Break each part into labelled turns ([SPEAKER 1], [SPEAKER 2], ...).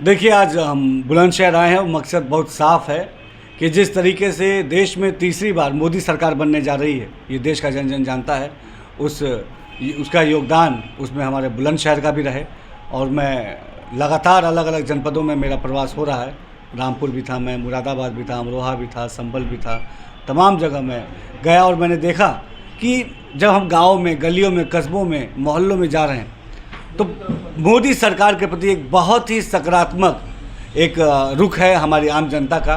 [SPEAKER 1] देखिए, आज हम बुलंदशहर आए हैं और मकसद बहुत साफ है कि जिस तरीके से देश में तीसरी बार मोदी सरकार बनने जा रही है, ये देश का जन जन जानता है। उसका योगदान उसमें हमारे बुलंदशहर का भी रहे। और मैं लगातार अलग अलग जनपदों में मेरा प्रवास हो रहा है। रामपुर भी था, मैं मुरादाबाद भी था, अमरोहा भी था, संभल भी था, तमाम जगह मैं गया और मैंने देखा कि जब हम गाँव में, गलियों में, कस्बों में, मोहल्लों में जा रहे हैं तो मोदी सरकार के प्रति एक बहुत ही सकारात्मक एक रुख है हमारी आम जनता का।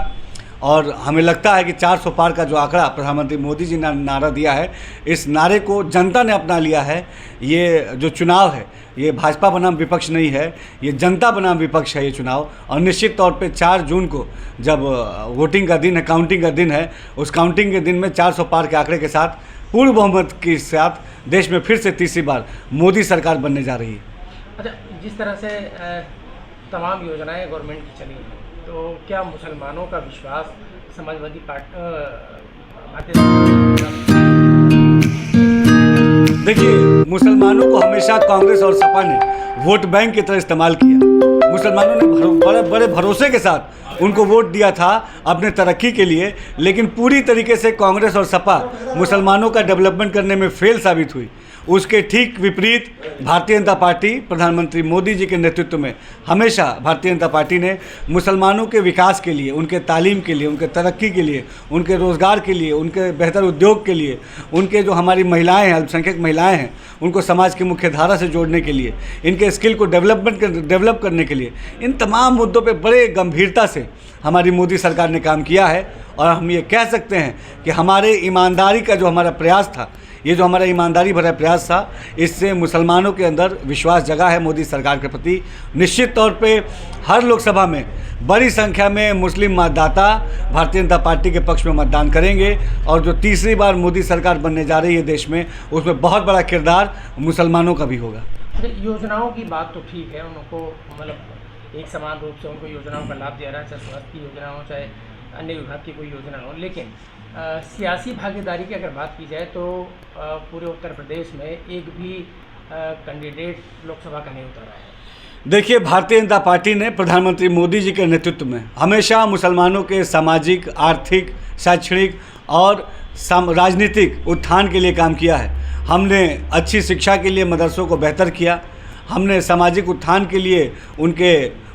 [SPEAKER 1] और हमें लगता है कि 400 पार का जो आंकड़ा प्रधानमंत्री मोदी जी ने नारा दिया है, इस नारे को जनता ने अपना लिया है। ये जो चुनाव है, ये भाजपा बनाम विपक्ष नहीं है, ये जनता बनाम विपक्ष है ये चुनाव। और निश्चित तौर पे 4 जून को जब वोटिंग का दिन है, काउंटिंग का दिन है, उस काउंटिंग के दिन में 400 पार के आंकड़े के साथ पूर्ण बहुमत के साथ देश में फिर से तीसरी बार मोदी सरकार बनने जा रही है।
[SPEAKER 2] अच्छा, जिस तरह से तमाम योजनाएं गवर्नमेंट की चली हैं, तो क्या मुसलमानों का विश्वास समाजवादी पार्टी
[SPEAKER 1] देखिए, मुसलमानों को हमेशा कांग्रेस और सपा ने वोट बैंक की तरह इस्तेमाल किया। मुसलमानों ने बड़े भरोसे के साथ उनको वोट दिया था अपने तरक्की के लिए, लेकिन पूरी तरीके से कांग्रेस और सपा मुसलमानों का डेवलपमेंट करने में फेल साबित हुई। उसके ठीक विपरीत भारतीय जनता पार्टी प्रधानमंत्री मोदी जी के नेतृत्व में हमेशा भारतीय जनता पार्टी ने मुसलमानों के विकास के लिए, उनके तालीम के लिए, उनके तरक्की के लिए, उनके रोज़गार के लिए, उनके बेहतर उद्योग के लिए, उनके जो हमारी महिलाएं हैं, अल्पसंख्यक महिलाएं हैं, उनको समाज की मुख्य धारा से जोड़ने के लिए, इनके स्किल को डेवलप करने के लिए, इन तमाम मुद्दों पर बड़े गंभीरता से हमारी मोदी सरकार ने काम किया है। और हम ये कह सकते हैं कि हमारे ईमानदारी का जो हमारा प्रयास था, ये जो हमारा ईमानदारी भरा प्रयास था, इससे मुसलमानों के अंदर विश्वास जगा है मोदी सरकार के प्रति। निश्चित तौर पे हर लोकसभा में बड़ी संख्या में मुस्लिम मतदाता भारतीय जनता पार्टी के पक्ष में मतदान करेंगे। और जो तीसरी बार मोदी सरकार बनने जा रही है देश में, उसमें बहुत बड़ा किरदार मुसलमानों का भी होगा।
[SPEAKER 2] योजनाओं की बात तो ठीक है, उनको मतलब एक समान रूप से उनको योजनाओं का लाभ दिया रहा है, चाहे स्वास्थ्य की योजना हो, चाहे अन्य विभाग की कोई योजना हो। लेकिन सियासी भागीदारी की अगर बात की जाए तो पूरे उत्तर प्रदेश में एक भी कैंडिडेट लोकसभा का नहीं उतरा है।
[SPEAKER 1] देखिए, भारतीय जनता पार्टी ने प्रधानमंत्री मोदी जी के नेतृत्व में हमेशा मुसलमानों के सामाजिक, आर्थिक, शैक्षणिक और राजनीतिक उत्थान के लिए काम किया है। हमने अच्छी शिक्षा के लिए मदरसों को बेहतर किया, हमने सामाजिक उत्थान के लिए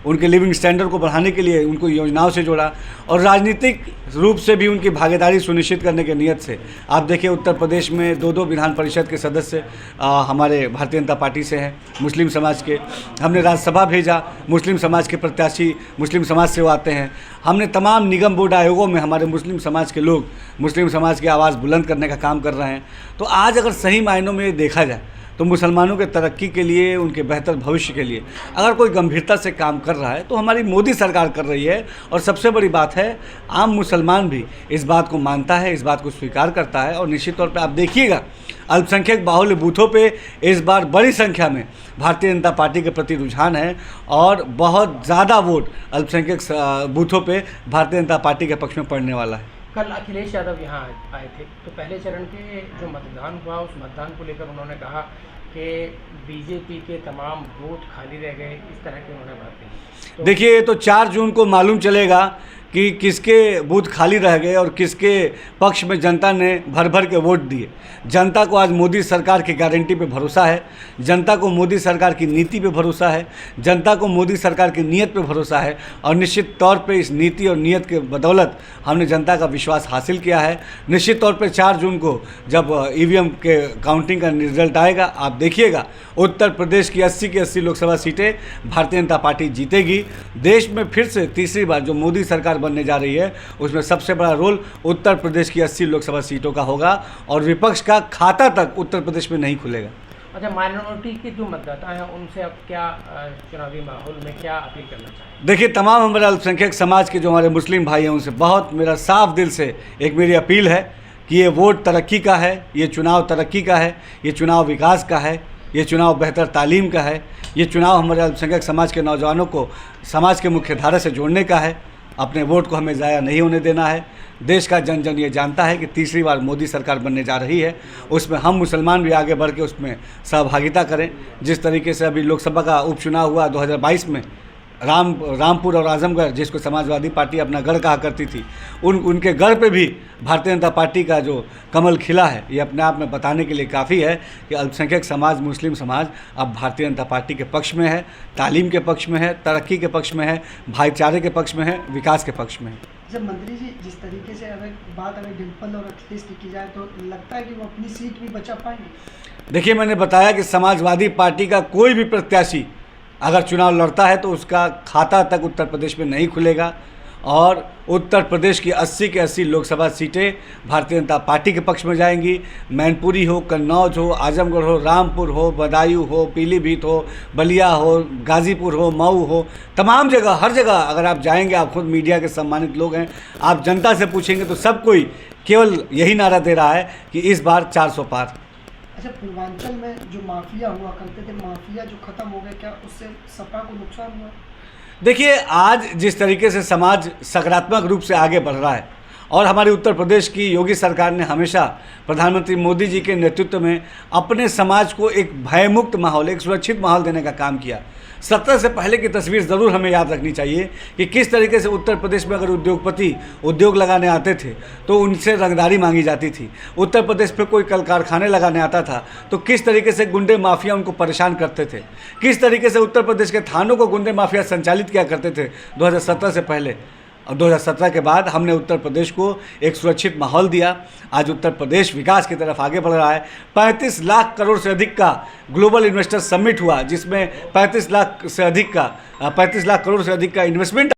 [SPEAKER 1] उनके लिविंग स्टैंडर्ड को बढ़ाने के लिए उनको योजनाओं से जोड़ा, और राजनीतिक रूप से भी उनकी भागीदारी सुनिश्चित करने की नीयत से आप देखिए उत्तर प्रदेश में 2 विधान परिषद के सदस्य हमारे भारतीय जनता पार्टी से हैं, मुस्लिम समाज के। हमने राज्यसभा भेजा, मुस्लिम समाज के प्रत्याशी मुस्लिम समाज से वो आते हैं। हमने तमाम निगम बोर्ड आयोगों में हमारे मुस्लिम समाज के लोग मुस्लिम समाज की आवाज़ बुलंद करने का काम कर रहे हैं। तो आज अगर सही मायनों में देखा जाए तो मुसलमानों के तरक्की के लिए, उनके बेहतर भविष्य के लिए अगर कोई गंभीरता से काम कर रहा है तो हमारी मोदी सरकार कर रही है। और सबसे बड़ी बात है, आम मुसलमान भी इस बात को मानता है, इस बात को स्वीकार करता है। और निश्चित तौर पे आप देखिएगा, अल्पसंख्यक बाहुल्य बूथों पे इस बार बड़ी संख्या में भारतीय जनता पार्टी के प्रति रुझान है और बहुत ज़्यादा वोट अल्पसंख्यक बूथों पे भारतीय जनता पार्टी के पक्ष में पड़ने वाला है।
[SPEAKER 2] कल अखिलेश यादव यहाँ आए थे, तो पहले चरण के जो मतदान हुआ, उस मतदान को लेकर उन्होंने कहा कि बीजेपी के तमाम बूथ खाली रह गए, इस तरह की उन्होंने बात कही। तो
[SPEAKER 1] देखिए, तो 4 जून को मालूम चलेगा कि किसके बूथ खाली रह गए और किसके पक्ष में जनता ने भर भर के वोट दिए। जनता को आज मोदी सरकार की गारंटी पे भरोसा है, जनता को मोदी सरकार की नीति पे भरोसा है, जनता को मोदी सरकार की नीयत पे भरोसा है। और निश्चित तौर पे इस नीति और नीयत के बदौलत हमने जनता का विश्वास हासिल किया है। निश्चित तौर पे 4 जून को जब ईवीएम के काउंटिंग का रिजल्ट आएगा, आप देखिएगा उत्तर प्रदेश की 80 की 80 लोकसभा सीटें भारतीय जनता पार्टी जीतेगी। देश में फिर से तीसरी बार जो मोदी सरकार बनने जा रही है, उसमें सबसे बड़ा रोल उत्तर प्रदेश की 80 लोकसभा सीटों का होगा और विपक्ष का खाता तक उत्तर प्रदेश में नहीं खुलेगा।
[SPEAKER 2] अच्छा, माइनॉरिटी के जो मतदाता हैं उनसे अब क्या चुनावी माहौल में क्या अपील करना चाहिए?
[SPEAKER 1] देखिए, तमाम हमारे अल्पसंख्यक समाज के जो हमारे मुस्लिम भाई हैं, उनसे बहुत मेरा साफ दिल से एक मेरी अपील है कि ये वोट तरक्की का है, ये चुनाव तरक्की का है, ये चुनाव विकास का है, ये चुनाव बेहतर तालीम का है, ये चुनाव हमारे अल्पसंख्यक समाज के नौजवानों को समाज के मुख्य धारा से जोड़ने का है। अपने वोट को हमें ज़ाया नहीं होने देना है। देश का जन जन ये जानता है कि तीसरी बार मोदी सरकार बनने जा रही है, उसमें हम मुसलमान भी आगे बढ़ के उसमें सहभागिता करें। जिस तरीके से अभी लोकसभा का उपचुनाव हुआ 2022 में, रामपुर और आजमगढ़, जिसको समाजवादी पार्टी अपना गढ़ कहा करती थी, उनके गढ़ पे भी भारतीय जनता पार्टी का जो कमल खिला है, ये अपने आप में बताने के लिए काफ़ी है कि अल्पसंख्यक समाज, मुस्लिम समाज अब भारतीय जनता पार्टी के पक्ष में है, तालीम के पक्ष में है, तरक्की के पक्ष में है, भाईचारे के पक्ष में है, विकास के पक्ष में है।
[SPEAKER 3] जब मंत्री जी जिस तरीके से अगर डिम्पल और अखिलेश की जाए तो लगता है कि वो अपनी सीट भी बचा पाएंगे।
[SPEAKER 1] देखिए, मैंने बताया कि समाजवादी पार्टी का कोई भी प्रत्याशी अगर चुनाव लड़ता है तो उसका खाता तक उत्तर प्रदेश में नहीं खुलेगा और उत्तर प्रदेश की 80 के 80 लोकसभा सीटें भारतीय जनता पार्टी के पक्ष में जाएंगी। मैनपुरी हो, कन्नौज हो, आजमगढ़ हो, रामपुर हो, बदायूं हो, पीलीभीत हो, बलिया हो, गाजीपुर हो, मऊ हो, तमाम जगह, हर जगह अगर आप जाएंगे, आप खुद मीडिया के सम्मानित लोग हैं, आप जनता से पूछेंगे तो सब कोई केवल यही नारा दे रहा है कि इस बार 400 पार।
[SPEAKER 3] अच्छा, पूर्वांचल में जो माफिया हुआ करते थे, माफिया जो खत्म हो गए, क्या उससे सपा को नुकसान हुआ?
[SPEAKER 1] देखिए, आज जिस तरीके से समाज सकारात्मक रूप से आगे बढ़ रहा है और हमारे उत्तर प्रदेश की योगी सरकार ने हमेशा प्रधानमंत्री मोदी जी के नेतृत्व में अपने समाज को एक भयमुक्त माहौल, एक सुरक्षित माहौल देने का काम किया। 17 से पहले की तस्वीर ज़रूर हमें याद रखनी चाहिए कि किस तरीके से उत्तर प्रदेश में अगर उद्योगपति उद्योग लगाने आते थे तो उनसे रंगदारी मांगी जाती थी। उत्तर प्रदेश पे कोई कल कारखाने लगाने आता था तो किस तरीके से गुंडे माफिया उनको परेशान करते थे, किस तरीके से उत्तर प्रदेश के थानों को गुंडे माफिया संचालित किया करते थे 2017 से पहले। और 2017 के बाद हमने उत्तर प्रदेश को एक सुरक्षित माहौल दिया। आज उत्तर प्रदेश विकास की तरफ आगे बढ़ रहा है। 35 लाख करोड़ से अधिक का ग्लोबल इन्वेस्टर समिट हुआ, जिसमें 35 लाख करोड़ से अधिक का इन्वेस्टमेंट